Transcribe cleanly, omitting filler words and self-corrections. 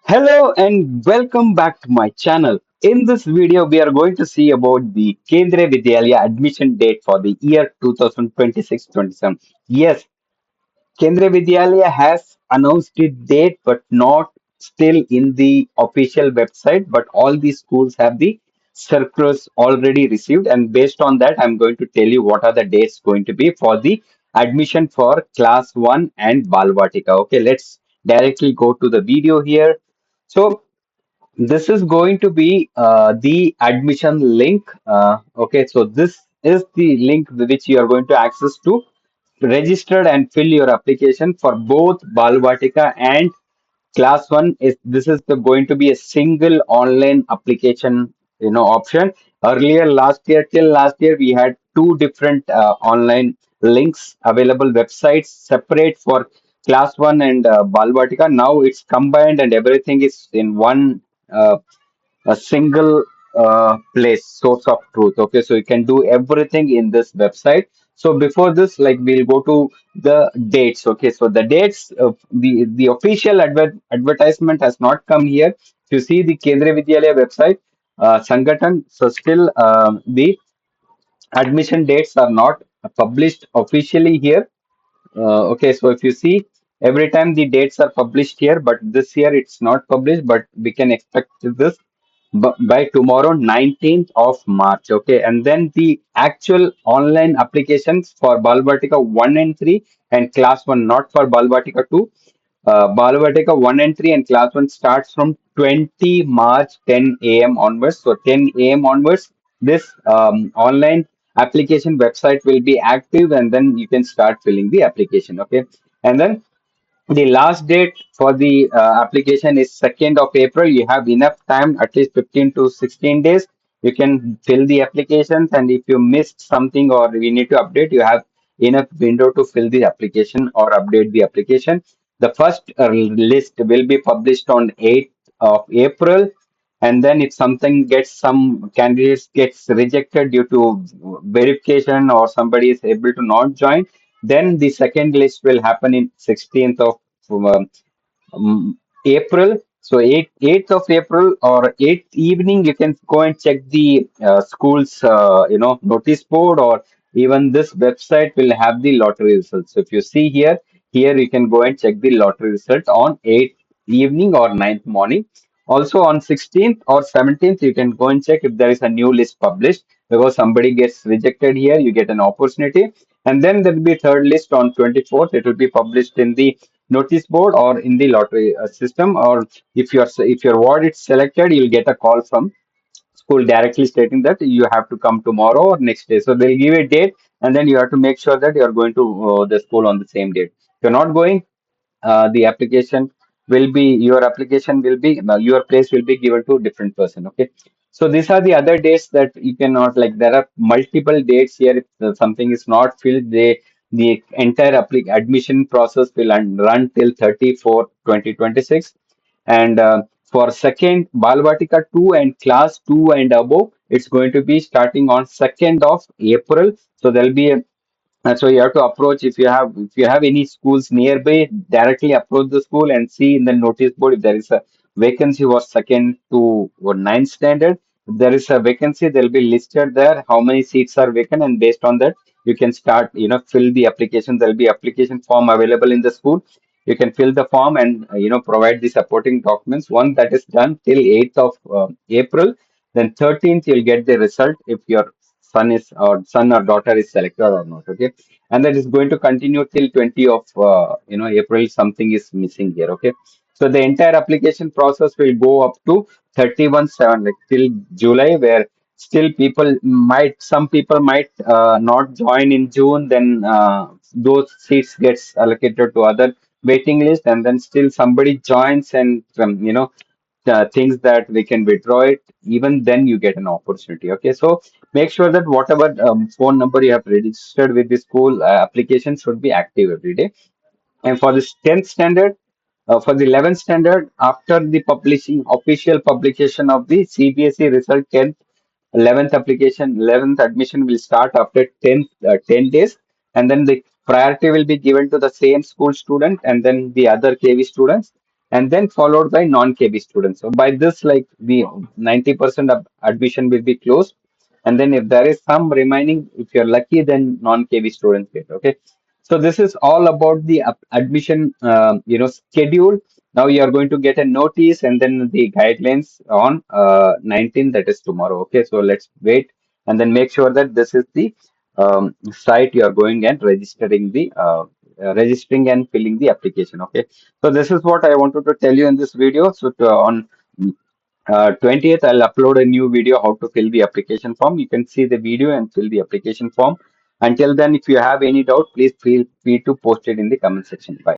Hello and welcome back to my channel. In this video, we are going to see about the Kendriya Vidyalaya admission date for the year 2026-27. Yes, Kendriya Vidyalaya has announced the date, but not still in the official website. But all these schools have the circulars already received, and based on that, I'm going to tell you what are the dates going to be for the admission for class one and Balvatika. Okay, let's directly go to the video here. So this is going to be the admission link. Okay, so this is the link which you are going to access to register and fill your application for both Balvatika and class one. Is this is going to be a single online application, option. Earlier last year till last year we had two different online links available, websites separate for class one and Balvatika. Now it's combined and everything is in one uh, a single place source of truth. Okay, so you can do everything in this website. So before this, like, we'll go to the dates. Okay, so the dates of the official advertisement has not come here. If you see the Kendriya Vidyalaya website, Sangatan, so still the admission dates are not published officially here. Okay, so if you see, every time the dates are published here, but this year it's not published, but we can expect this by tomorrow, 19th of March. Okay, and then the actual online applications for Balvatika 1 and 3 and class 1, not for Balvatika 2. Balvatika 1 and 3 and class 1 starts from 20 March 10 a.m. onwards. So 10 a.m. onwards, this online application website will be active, and then you can start filling the application. Okay, and then the last date for the application is 2nd of April. You have enough time, at least 15 to 16 days. You can fill the applications, and if you missed something or we need to update, you have enough window to fill the application or update the application. The first list will be published on 8th of April, and then if some candidates gets rejected due to verification or somebody is able to not join, then the second list will happen in 16th of um, April. So 8th of April or 8th evening, you can go and check the school's notice board, or even this website will have the lottery results. So if you see here you can go and check the lottery result on 8th evening or 9th morning. Also on 16th or 17th, you can go and check if there is a new list published, because somebody gets rejected here, you get an opportunity. And then there will be third list on 24th. It will be published in the notice board or in the lottery system. Or if your ward is selected, you'll get a call from school directly stating that you have to come tomorrow or next day. So they'll give a date, and then you have to make sure that you are going to the school on the same date. If you're not going, the application your application will be your place will be given to different person. Okay, so these are the other dates that you cannot, like, there are multiple dates here. If something is not filled, the entire admission process will run till 34 2026. And for second Balvatika 2 and class 2 and above, it's going to be starting on 2nd of April. So there'll be a so you have to approach, if you have any schools nearby, directly approach the school and see in the notice board if there is a vacancy for second to or ninth standard. If there is a vacancy, they'll be listed there how many seats are vacant, and based on that you can start, fill the application. There'll be application form available in the school. You can fill the form and provide the supporting documents. Once that is done till 8th of April, then 13th you'll get the result if your son or daughter is selected or not. Okay, and that is going to continue till 20 of April. Something is missing here. Okay, so the entire application process will go up to 31/7, like till July, where still some people might not join in June. Then those seats gets allocated to other waiting list, and then still somebody joins and things that we can withdraw it. Even then you get an opportunity. Okay, so make sure that whatever phone number you have registered with the school, application should be active every day. And for the 10th standard, for the 11th standard, after the publishing official publication of the CBSE result, 10th 11th admission will start after 10 days, and then the priority will be given to the same school student and then the other KV students. and then followed by non-KB students. So by this, like the 90% of admission will be closed, and then if there is some remaining, if you're lucky, then non-KB students get. Okay, so this is all about the admission, schedule. Now you are going to get a notice and then the guidelines on 19th, that is tomorrow. Okay, so let's wait and then make sure that this is the site you are going and registering and filling the application. Okay, so this is what I wanted to tell you in this video. So on 20th, I'll upload a new video how to fill the application form. You can see the video and fill the application form. Until then, if you have any doubt, please feel free to post it in the comment section. Bye.